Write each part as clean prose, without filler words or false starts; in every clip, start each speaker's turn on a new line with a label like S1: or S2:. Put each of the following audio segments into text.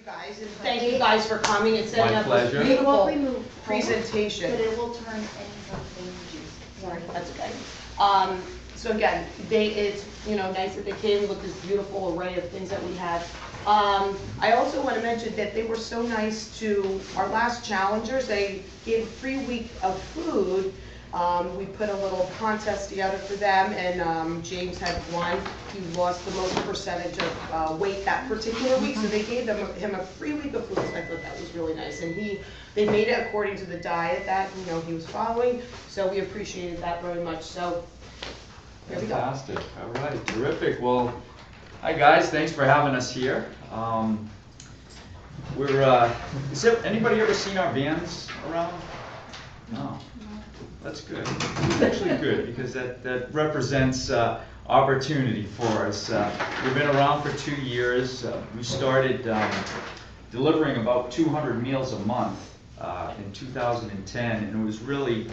S1: guys, and thank you guys for coming and setting up this
S2: pleasure.
S1: beautiful presentation.
S3: But it will turn any sort of thing juice.
S1: Sorry, that's okay. So again, it's, you know, nice that they came with this beautiful array of things that we had. I also want to mention that they were so nice to our last challengers. They gave a free week of food. We put a little contest together for them, and James had won. He lost the most percentage of weight that particular week, so they gave him a free week of food. So I thought that was really nice, and they made it according to the diet that, you know, he was following. So we appreciated that very much. So here we go.
S2: Fantastic. All right, terrific. Well, hi guys, thanks for having us here. Has anybody ever seen our vans around? No. That's good. It's actually good because that represents opportunity for us. We've been around for 2 years. We started delivering about 200 meals a month in 2010, and it was really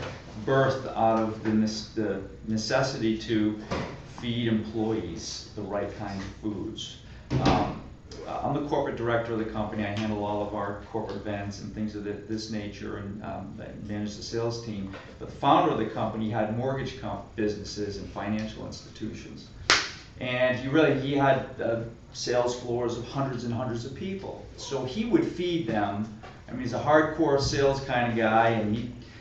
S2: birthed out of the necessity to feed employees the right kind of foods. I'm the corporate director of the company. I handle all of our corporate events and things of this nature, and manage the sales team. But the founder of the company had mortgage businesses and financial institutions. And he had sales floors of hundreds and hundreds of people. So he would feed them. I mean, he's a hardcore sales kind of guy, and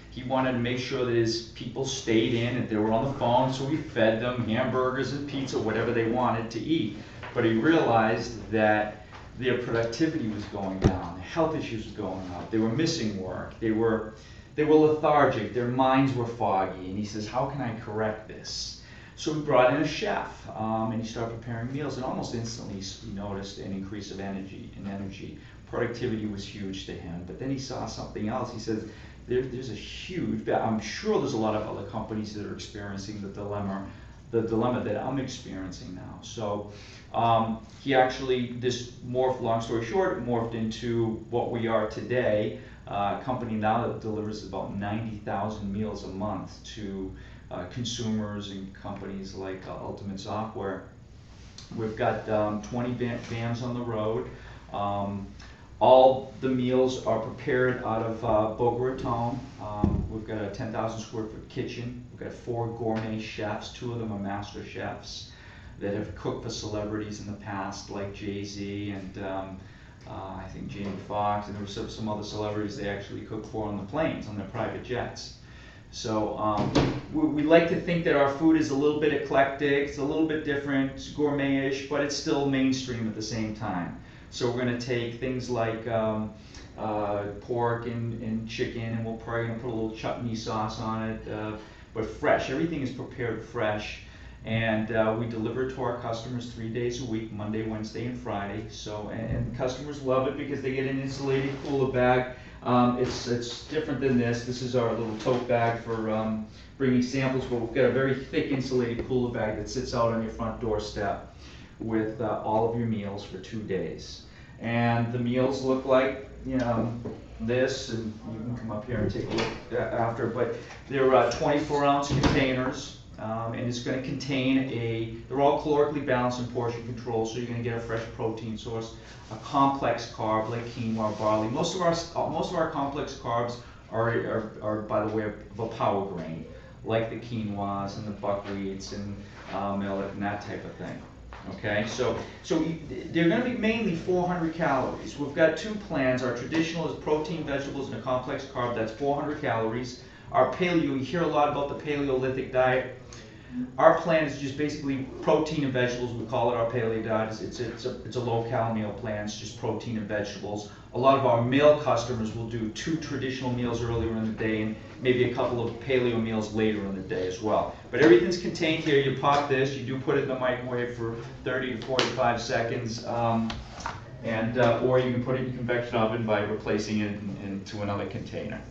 S2: he wanted to make sure that his people stayed in, and they were on the phone, so we fed them hamburgers and pizza, whatever they wanted to eat. But he realized that their productivity was going down, health issues were going up, they were missing work, they were lethargic, their minds were foggy, and he says, how can I correct this? So we brought in a chef, and he started preparing meals, and almost instantly he noticed an increase of energy. Productivity was huge to him, but then he saw something else. He says, there's a huge, I'm sure there's a lot of other companies that are experiencing the dilemma that I'm experiencing now. So he actually, long story short, morphed into what we are today, a company now that delivers about 90,000 meals a month to consumers and companies like Ultimate Software. We've got 20 vans on the road. All the meals are prepared out of Boca Raton. We've got a 10,000 square foot kitchen. We've got 4 gourmet chefs. 2 of them are master chefs that have cooked for celebrities in the past, like Jay-Z and I think Jamie Foxx, and there were some other celebrities they actually cooked for on the planes, on their private jets. So we like to think that our food is a little bit eclectic, it's a little bit different, it's gourmet-ish, but it's still mainstream at the same time. So we're going to take things like pork and chicken, and we're probably going to put a little chutney sauce on it, but fresh. Everything is prepared fresh, and we deliver it to our customers 3 days a week, Monday, Wednesday, and Friday. So and customers love it because they get an insulated cooler bag. It's different than this. This is our little tote bag for bringing samples, but we've got a very thick insulated cooler bag that sits out on your front doorstep with all of your meals for 2 days. And the meals look like, you know, this, and you can come up here and take a look after, but they're 24-ounce containers, and it's going to contain they're all calorically balanced and portion controlled, so you're going to get a fresh protein source, a complex carb like quinoa, barley. Most of our complex carbs are by the way of a power grain, like the quinoas and the buckwheats and millet and that type of thing. Okay, so they're going to be mainly 400 calories. We've got 2 plans. Our traditional is protein, vegetables, and a complex carb. That's 400 calories. Our paleo, you hear a lot about the Paleolithic diet. Our plan is just basically protein and vegetables. We call it our paleo diet. It's a low-cal meal plan. It's just protein and vegetables. A lot of our male customers will do 2 traditional meals earlier in the day and maybe a couple of paleo meals later in the day as well. But everything's contained here. You pop this. You do put it in the microwave for 30 to 45 seconds. Or you can put it in your convection oven by replacing it into another container.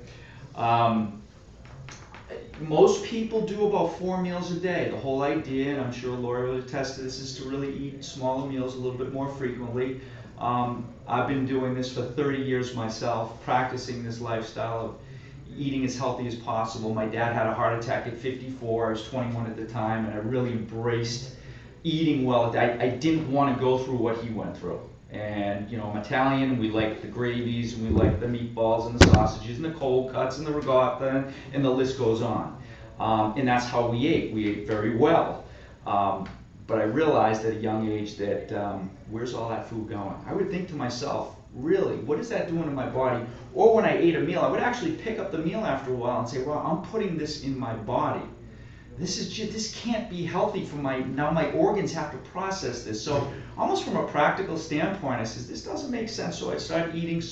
S2: Most people do about 4 meals a day. The whole idea, and I'm sure Laura will attest to this, is to really eat smaller meals a little bit more frequently. I've been doing this for 30 years myself, practicing this lifestyle of eating as healthy as possible. My dad had a heart attack at 54. I was 21 at the time, and I really embraced eating well. I didn't want to go through what he went through. And, you know, I'm Italian, and we like the gravies, and we like the meatballs, and the sausages, and the cold cuts, and the ricotta, and the list goes on. And that's how we ate. We ate very well. But I realized at a young age that where's all that food going? I would think to myself, really, what is that doing to my body? Or when I ate a meal, I would actually pick up the meal after a while and say, well, I'm putting this in my body. This can't be healthy for now my organs have to process this. So almost from a practical standpoint, I said, this doesn't make sense. So I started eating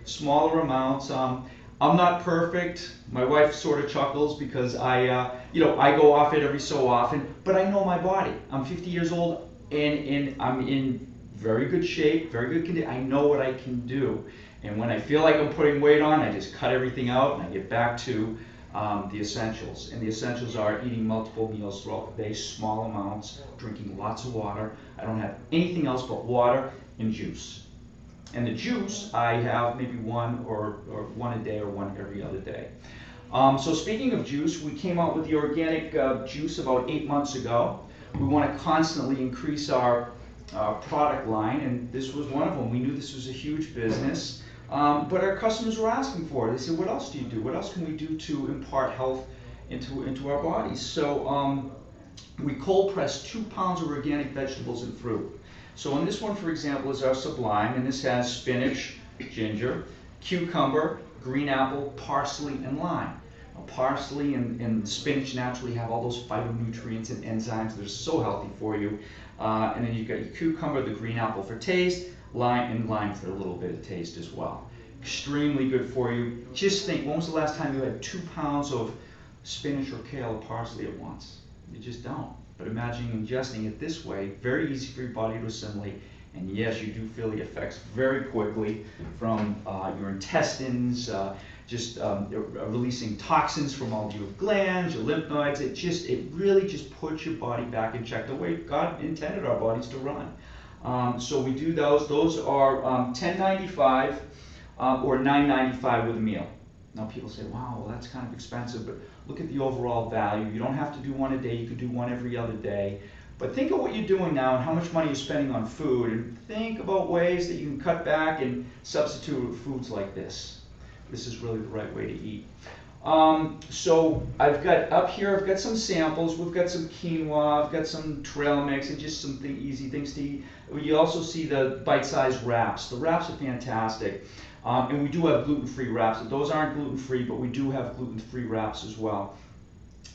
S2: smaller amounts. I'm not perfect. My wife sort of chuckles because I go off it every so often, but I know my body. I'm 50 years old and I'm in very good shape, very good condition. I know what I can do. And when I feel like I'm putting weight on, I just cut everything out and I get back to the essentials. And the essentials are eating multiple meals throughout the day, small amounts, drinking lots of water. I don't have anything else but water and juice. And the juice, I have maybe one or one a day or one every other day. So speaking of juice, we came out with the organic juice about 8 months ago. We want to constantly increase our product line, and this was one of them. We knew this was a huge business, but our customers were asking for it. They said, what else do you do? What else can we do to impart health into our bodies? So we cold press 2 pounds of organic vegetables and fruit. So in this one, for example, is our Sublime, and this has spinach, ginger, cucumber, green apple, parsley, and lime. Now, parsley and spinach naturally have all those phytonutrients and enzymes that are so healthy for you. And then you've got your cucumber, the green apple for taste, lime for a little bit of taste as well. Extremely good for you. Just think, when was the last time you had 2 pounds of spinach or kale or parsley at once? You just don't. But imagine ingesting it this way, very easy for your body to assimilate. And yes, you do feel the effects very quickly from your intestines, releasing toxins from all your glands, your lymph nodes. It really just puts your body back in check the way God intended our bodies to run. So we do those. Those are $10.95 or $9.95 with a meal. Now people say, wow, well that's kind of expensive, but look at the overall value. You don't have to do one a day, you could do one every other day. But think of what you're doing now and how much money you're spending on food, and think about ways that you can cut back and substitute with foods like this. This is really the right way to eat. So I've got some samples. We've got some quinoa, I've got some trail mix, and just some easy things to eat. You also see the bite-sized wraps. The wraps are fantastic. And we do have gluten-free wraps. Those aren't gluten-free, but we do have gluten-free wraps as well.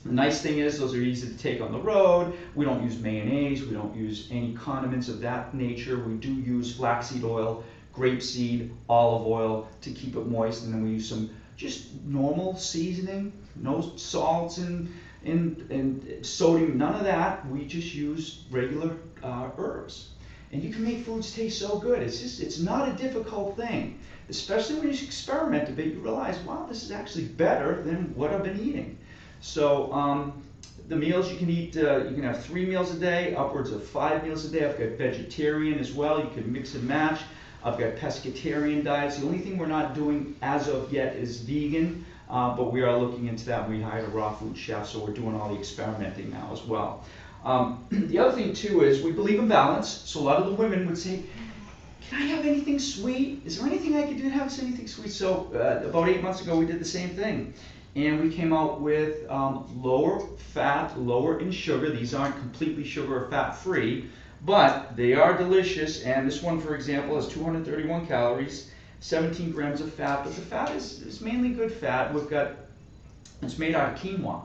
S2: The nice thing is those are easy to take on the road. We don't use mayonnaise. We don't use any condiments of that nature. We do use flaxseed oil, grapeseed, olive oil to keep it moist, and then we use some just normal seasoning, no salts and sodium, none of that. We just use regular herbs. And you can make foods taste so good. It's not a difficult thing. Especially when you experiment a bit, you realize, wow, this is actually better than what I've been eating. So the meals you can eat, you can have 3 meals a day, upwards of 5 meals a day. I've got vegetarian as well. You can mix and match. I've got pescatarian diets. The only thing we're not doing as of yet is vegan, but we are looking into that. We hired a raw food chef, so we're doing all the experimenting now as well. The other thing too is we believe in balance. So a lot of the women would say, can I have anything sweet? Is there anything I could do to have anything sweet? So about 8 months ago we did the same thing. And we came out with lower fat, lower in sugar. These aren't completely sugar or fat free, but they are delicious. And this one, for example, has 231 calories, 17 grams of fat, but the fat is mainly good fat. It's made out of quinoa.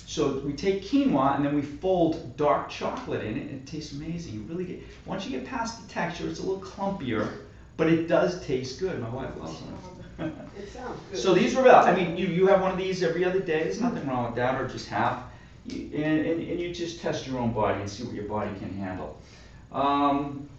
S2: So we take quinoa and then we fold dark chocolate in it, and it tastes amazing. You really get, once you get past the texture, it's a little clumpier, but it does taste good. My wife loves them.
S1: It sounds good.
S2: So these are, I mean, you have one of these every other day. There's nothing wrong with that, or just half. And you just test your own body and see what your body can handle. And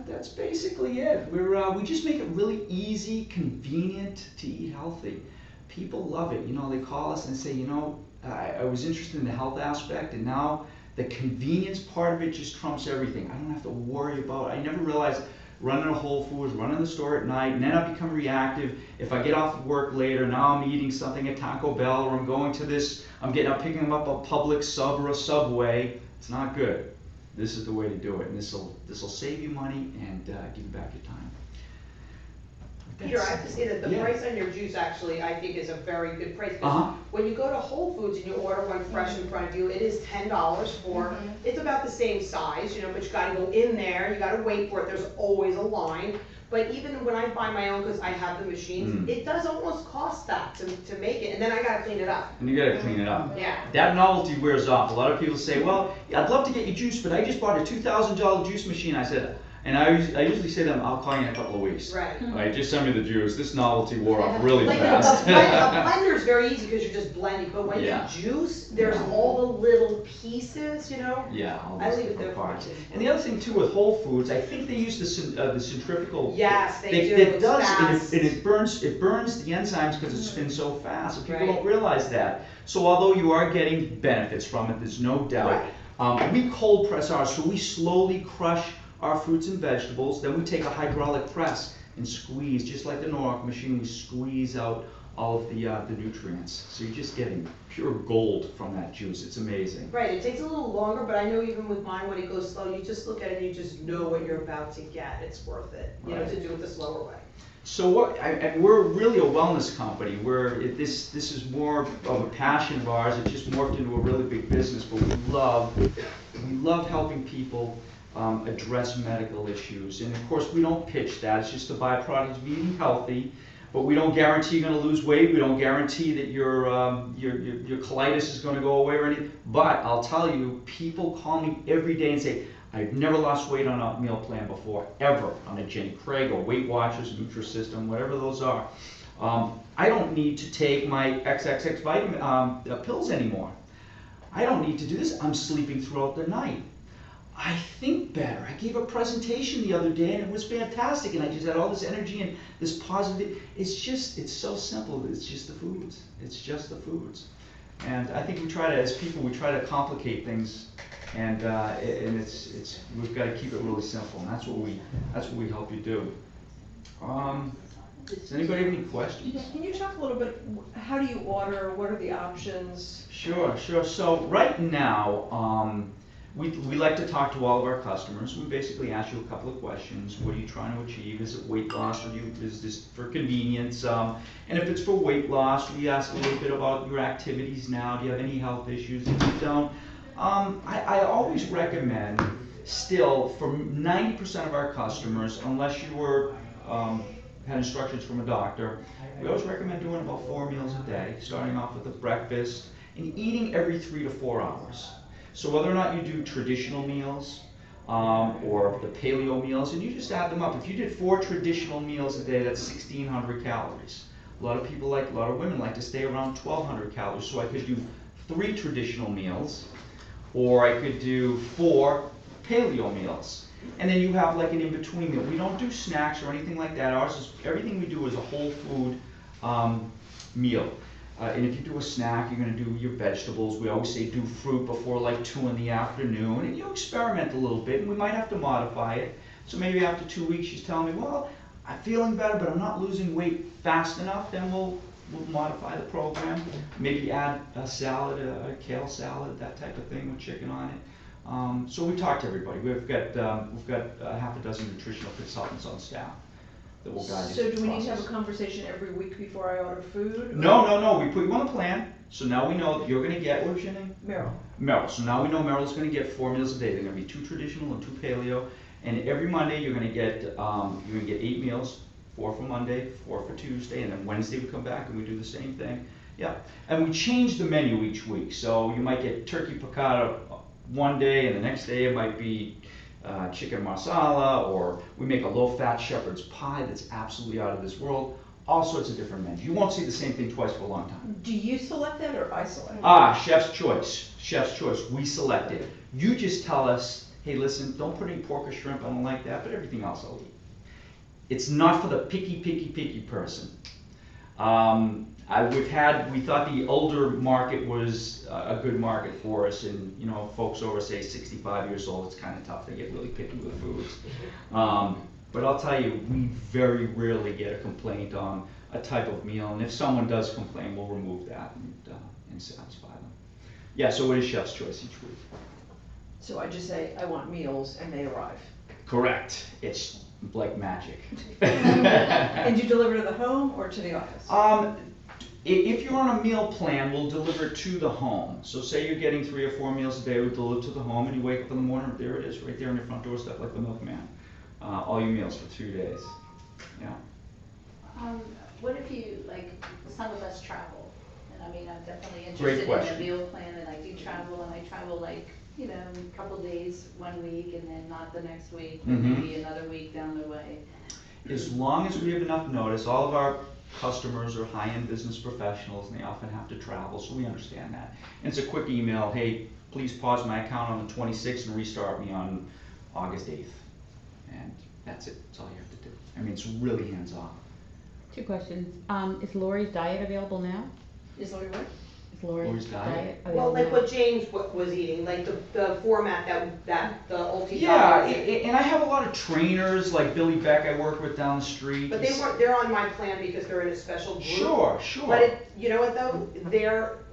S2: that's basically it. We just make it really easy, convenient to eat healthy. People love it. You know, they call us and say, you know, I was interested in the health aspect, and now the convenience part of it just trumps everything. I don't have to worry about it. I never realized running a Whole Foods, running the store at night, and then I become reactive. If I get off of work later, now I'm eating something at Taco Bell, or I'm going to this, I'm picking up a Publix sub or a Subway. It's not good. this is the way to do it, and this will save you money and give you back your time.
S1: Peter, I have to say that the
S2: Yeah.
S1: price on your juice actually, I think, is a very good price. 'Cause
S2: Uh-huh.
S1: when you go to Whole Foods and you order one fresh in front of you, it is $10 for, it's about the same size, you know, but you gotta go in there, you gotta wait for it, there's always a line. But even when I buy my own, because I have the machines, it does almost cost that to make it, and then I gotta clean it up.
S2: And you gotta clean it up.
S1: Yeah.
S2: That novelty wears off. A lot of people say, well, yeah, I'd love to get you juice, but I just bought a $2,000 juice machine. I said, and I usually say to them, I'll call you in a couple of weeks.
S1: Right.
S2: All right, just send me the juice. This novelty wore off really
S1: Like
S2: fast.
S1: a blender's very easy because you're just blending, but when you
S2: Yeah.
S1: juice, there's all the little pieces, you know?
S2: Yeah, all
S1: I
S2: those
S1: leave it
S2: different
S1: there for
S2: parts.
S1: you.
S2: And the other thing too with Whole Foods, I think they use the centrifugal.
S1: Yes, they do.
S2: It
S1: It's
S2: does,
S1: fast.
S2: and it burns the enzymes because it spins so fast, and people
S1: Right.
S2: don't realize that. So although you are getting benefits from it, there's no doubt. We cold press ours, so we slowly crush our fruits and vegetables, then we take a hydraulic press and squeeze, just like the Norok machine, we squeeze out all of the nutrients. So you're just getting pure gold from that juice. It's amazing.
S1: Right, it takes a little longer, but I know even with mine, when it goes slow, you just look at it and you just know what you're about to get. It's worth it, you know,
S2: Right.
S1: to do it the slower way.
S2: So and we're really a wellness company. This is more of a passion of ours. It just morphed into a really big business, but we love helping people address medical issues. And of course, we don't pitch that. It's just a byproduct of eating healthy. But we don't guarantee you're going to lose weight. We don't guarantee that your colitis is going to go away or anything. But I'll tell you, people call me every day and say, I've never lost weight on a meal plan before, ever, on a Jenny Craig or Weight Watchers, Nutrisystem, whatever those are. I don't need to take my XXX vitamin pills anymore. I don't need to do this. I'm sleeping throughout the night. I think better. I gave a presentation the other day and it was fantastic, and I just had all this energy and this positive. It's so simple. It's just the foods. It's just the foods. And I think as people, we try to complicate things, and we've got to keep it really simple, and that's what we help you do. Does anybody have any questions?
S4: Can you talk a little bit, how do you order, what are the options?
S2: Sure. So right now, we like to talk to all of our customers. We basically ask you a couple of questions. What are you trying to achieve? Is it weight loss, or is this for convenience? And if it's for weight loss, we ask a little bit about your activities now. Do you have any health issues? If you don't, I always recommend, still, for 90% of our customers, unless you were had instructions from a doctor, we always recommend doing about 4 meals a day, starting off with a breakfast and eating every 3 to 4 hours. So whether or not you do traditional meals or the paleo meals, and you just add them up. If you did 4 traditional meals a day, that's 1,600 calories. A lot of women like to stay around 1,200 calories. So I could do 3 traditional meals, or I could do 4 paleo meals. And then you have like an in-between meal. We don't do snacks or anything like that. Everything we do is a whole food meal. And if you do a snack, you're going to do your vegetables. We always say do fruit before like 2 in the afternoon. And you experiment a little bit, and we might have to modify it. So maybe after 2 weeks, she's telling me, well, I'm feeling better, but I'm not losing weight fast enough. Then we'll modify the program. Maybe add a salad, a kale salad, that type of thing with chicken on it. So we talk to everybody. We've got half a dozen nutritional consultants on staff that will guide you.
S4: So
S2: through
S4: do
S2: the
S4: we need to have a
S2: process.
S4: conversation every week before I order food?
S2: No. We put you on a plan. So now we know that you're going to get, what's your name?
S4: Meryl.
S2: So now we know Meryl's going to get 4 meals a day. They're going to be 2 traditional and 2 paleo. And every Monday you're going to get 8 meals, 4 for Monday, 4 for Tuesday, and then Wednesday we come back and we do the same thing. Yeah. And we change the menu each week. So you might get turkey piccata one day, and the next day it might be chicken marsala, or we make a low-fat shepherd's pie that's absolutely out of this world. All sorts of different menus. You won't see the same thing twice for a long time.
S4: Do you select that or I select it?
S2: Chef's choice. Chef's choice. We select it. You just tell us, hey, listen, don't put any pork or shrimp. I don't like that, but everything else I'll eat. It's not for the picky person. We thought the older market was a good market for us, and folks over, say, 65 years old, it's kind of tough. They get really picky with foods. But I'll tell you, we very rarely get a complaint on a type of meal, and if someone does complain, we'll remove that and satisfy them. Yeah, so what is Chef's Choice each week?
S4: So I just say, I want meals, and they arrive.
S2: Correct. It's like magic.
S4: And you deliver to the home or to the office?
S2: If you're on a meal plan, we'll deliver to the home. So say you're getting 3 or 4 meals a day, we deliver to the home, and you wake up in the morning, there it is, right there on your front doorstep, like the milkman. All your meals for 2 days. Yeah.
S3: What if you, like, some of us travel, and I mean, I'm definitely
S2: Great
S3: interested in
S2: question.
S3: a meal plan, and I do travel, and I travel like, you know, a couple days, 1 week, and then not the next week, but
S2: Mhm.
S3: maybe another week down the way.
S2: As long as we have enough notice, all of our customers are high-end business professionals and they often have to travel, so we understand that. And it's a quick email, hey, please pause my account on the 26th and restart me on August 8th. And that's it, that's all you have to do. I mean, it's really hands-off.
S5: 2 questions. Is Lori's Diet available now?
S1: Is Lori what?
S5: Is Lori's
S2: Lori's Diet?
S5: Diet
S1: Well,
S5: available
S1: like
S5: now?
S1: what James was eating, like the format that the Ulti
S2: Yeah,
S1: Diet is.
S2: and I have a lot of trainers, like Billy Beck I work with down the street.
S1: But they're on my plan because they're in a special group.
S2: Sure, sure.
S1: But it, you know what though,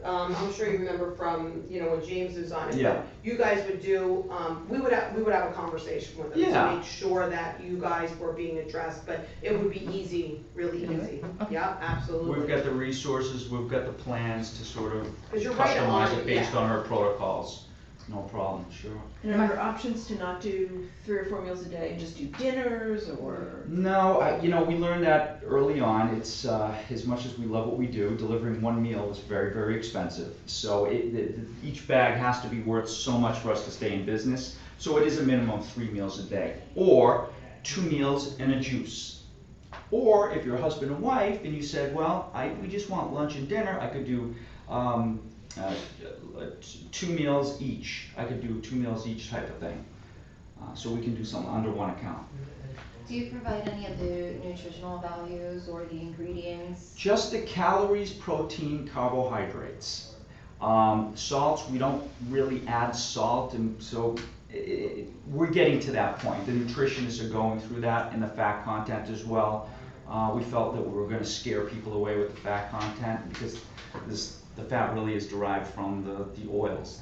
S1: I'm sure you remember from, you know, when James was on it.
S2: Yeah.
S1: But you guys would do, we would have a conversation with them
S2: Yeah.
S1: to make sure that you guys were being addressed, but it would be easy, really easy.
S5: Okay.
S1: Yeah, absolutely.
S2: We've got the resources, we've got the plans to sort of
S1: 'Cause you're right on
S2: customize
S1: it,
S2: it based
S1: yeah.
S2: on her protocols. No problem, sure.
S4: And are there options to not do 3 or 4 meals a day and just do dinners, or?
S2: No, you know, we learned that early on. It's as much as we love what we do, delivering 1 meal is very, very expensive. So each bag has to be worth so much for us to stay in business. So it is a minimum of 3 meals a day, or 2 meals and a juice. Or if you're a husband and wife and you said, well, we just want lunch and dinner, I could do 2 meals each. I could do 2 meals each type of thing. So we can do something under 1 account.
S3: Do you provide any of the nutritional values or the ingredients?
S2: Just the calories, protein, carbohydrates. Salts, we don't really add salt, and so we're getting to that point. The nutritionists are going through that, and the fat content as well. We felt that we were going to scare people away with the fat content because the fat really is derived from the oils,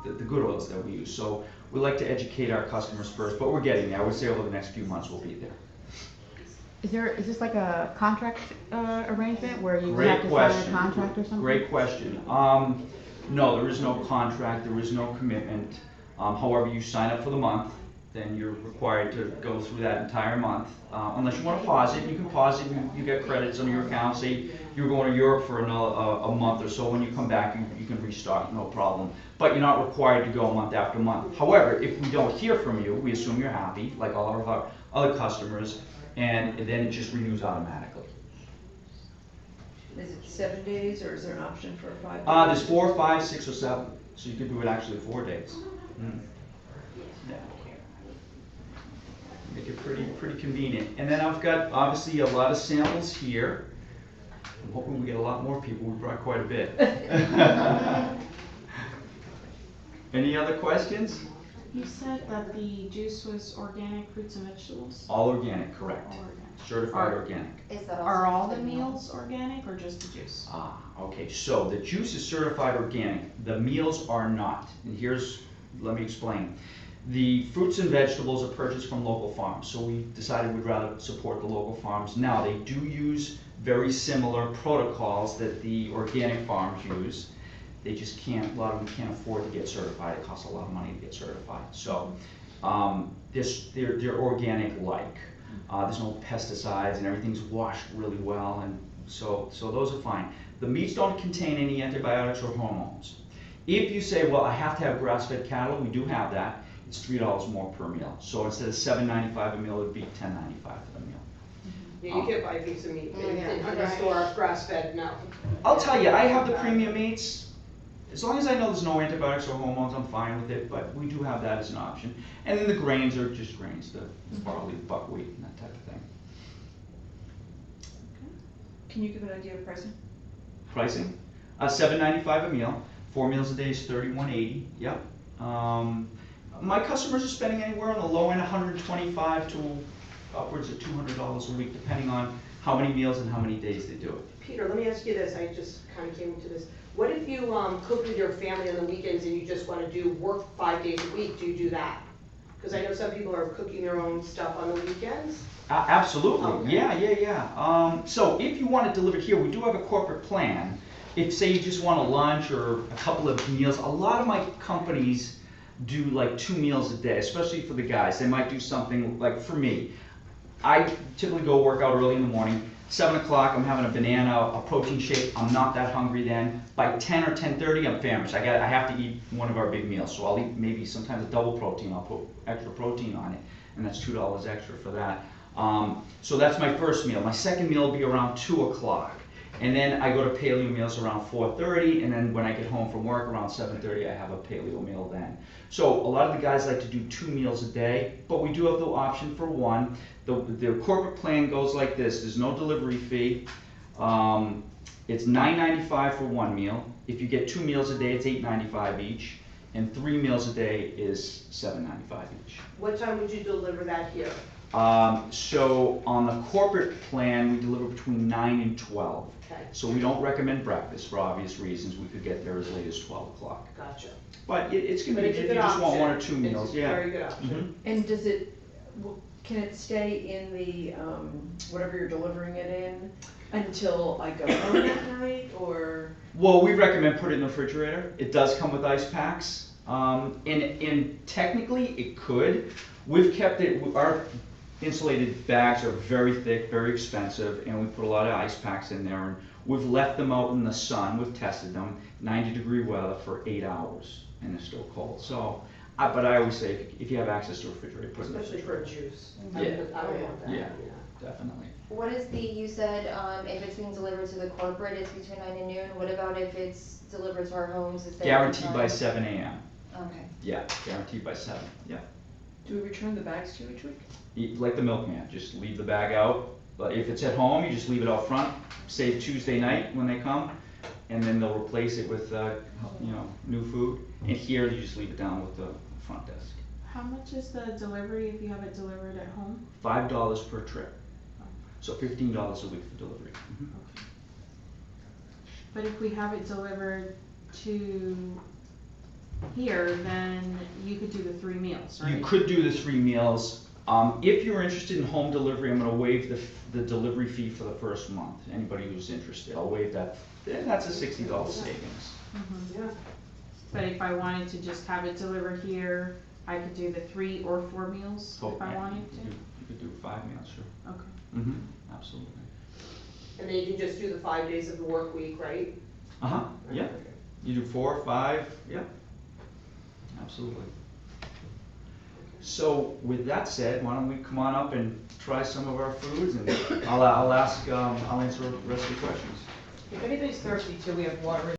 S2: the good oils that we use. So we like to educate our customers first, but we're getting there. I would say over the next few months we'll be there.
S5: Is this like a contract arrangement where you
S2: Great
S5: have to
S2: question.
S5: sign a contract or something?
S2: Great question. No, there is no contract, there is no commitment. However, you sign up for the month, then you're required to go through that entire month. Unless you want to pause it, you can pause it, you get credits on your account. Say you're going to Europe for a month or so, when you come back, you can restart, no problem. But you're not required to go month after month. However, if we don't hear from you, we assume you're happy, like all of our other customers, and then it just renews automatically.
S4: Is it 7 days, or is there an option for 5 days?
S2: There's 4, 5, 6, or 7, so you could do it actually 4 days. Yeah. Make it pretty convenient. And then I've got obviously a lot of samples here. I'm hoping we get a lot more people. We brought quite a bit. Any other questions?
S6: You said that the juice was organic fruits and vegetables?
S2: All organic, correct.
S6: All organic.
S2: Certified organic.
S3: Is that also
S6: Are all
S3: for
S6: the meals organic or just the juice?
S2: Okay, so the juice is certified organic, the meals are not. And let me explain. The fruits and vegetables are purchased from local farms, so we decided we'd rather support the local farms. Now, they do use very similar protocols that the organic farms use. They just can't, a lot of them can't afford to get certified. It costs a lot of money to get certified. So they're organic-like. There's no pesticides and everything's washed really well, and so those are fine. The meats don't contain any antibiotics or hormones. If you say, well, I have to have grass-fed cattle, we do have that. It's $3 more per meal. So instead of $7.95 a meal, it would be $10.95 for the meal.
S1: Yeah, you can't buy a piece of meat in
S3: Yeah.
S1: the store, grass-fed, no.
S2: I'll tell you, I have the premium meats. As long as I know there's no antibiotics or hormones, I'm fine with it, but we do have that as an option. And then the grains are just grains, the barley, buckwheat, and that type of thing.
S4: Can you give an idea of pricing?
S2: Pricing, $7.95 a meal. 4 meals a day is $31.80. Yep. My customers are spending anywhere on the low end $125 to upwards of $200 a week, depending on how many meals and how many days they do it.
S1: Peter, let me ask you this, I just kind of came into this. What if you cook with your family on the weekends and you just want to do work 5 days a week, do you do that? Because I know some people are cooking their own stuff on the weekends.
S2: Absolutely,
S1: Okay.
S2: yeah. So if you want it delivered here, we do have a corporate plan. If, say, you just want a lunch or a couple of meals, a lot of my companies do like 2 meals a day, especially for the guys. They might do something like, for me, I typically go work out early in the morning. 7 o'clock, I'm having a banana, a protein shake. I'm not that hungry then. By 10 or 10:30, I'm famished. I have to eat one of our big meals. So I'll eat maybe sometimes a double protein. I'll put extra protein on it, and that's $2 extra for that. So that's my first meal. My second meal will be around 2 o'clock. And then I go to paleo meals around 4:30, and then when I get home from work around 7:30, I have a paleo meal then. So a lot of the guys like to do 2 meals a day, but we do have the option for 1. The corporate plan goes like this: there's no delivery fee. It's $9.95 for 1 meal. If you get 2 meals a day, it's $8.95 each, and 3 meals a day is $7.95 each.
S1: What time would you deliver that here?
S2: So on the corporate plan, we deliver between 9 and 12.
S1: Okay,
S2: So we don't recommend breakfast for obvious reasons. We could get there as late as 12 o'clock.
S1: gotcha.
S2: But it's
S1: But
S2: convenient
S1: it's a
S2: if
S1: good
S2: you just want
S1: option.
S2: 1 or 2 meals,
S1: It's a
S2: yeah.
S1: very good option.
S2: Mhm.
S4: And does it, can it stay in the, whatever you're delivering it in until I go home at night, or?
S2: Well, we recommend put it in the refrigerator. It does come with ice packs. And technically it could. We've kept it, our insulated bags are very thick, very expensive, and we put a lot of ice packs in there. And we've left them out in the sun. We've tested them, 90-degree weather for 8 hours, and they're still cold. So, but I always say, if you have access to a refrigerator, put it in the
S1: Especially for a
S2: refrigerator.
S1: juice.
S2: Yeah.
S1: I don't want that,
S2: Yeah. Definitely.
S7: What is you said, if it's being delivered to the corporate, it's between 9 and noon. What about if it's delivered to our homes? Is there a
S2: Guaranteed by
S7: time?
S2: 7 a.m.
S7: Okay.
S2: Yeah, guaranteed by 7. Yeah.
S4: Do we return the bags to you each week?
S2: Like the milkman, just leave the bag out. But if it's at home, you just leave it out front, say Tuesday night when they come, and then they'll replace it with, new food. And here, you just leave it down with the front desk.
S6: How much is the delivery if you have it delivered at home?
S2: $5 per trip. So $15 a week for delivery. Mhm.
S6: But if we have it delivered to here, then you could do the 3 meals, right?
S2: You could do the 3 meals. If you're interested in home delivery, I'm gonna waive the delivery fee for the first month. Anybody who's interested, I'll waive that. And that's a $60 savings.
S6: Mhm.
S1: Yeah.
S6: But if I wanted to just have it delivered here, I could do the 3 or 4 meals
S2: Oh,
S6: if I
S2: yeah,
S6: wanted to?
S2: You could do 5 meals, sure.
S6: Okay.
S2: Mm-hmm, absolutely.
S1: And then you can just do the 5 days of the work week, right?
S2: Uh-huh, yeah. You do 4, 5, yeah. Absolutely. So with that said, why don't we come on up and try some of our foods, and I'll answer the rest of your questions.
S8: If anybody's thirsty too, we have water in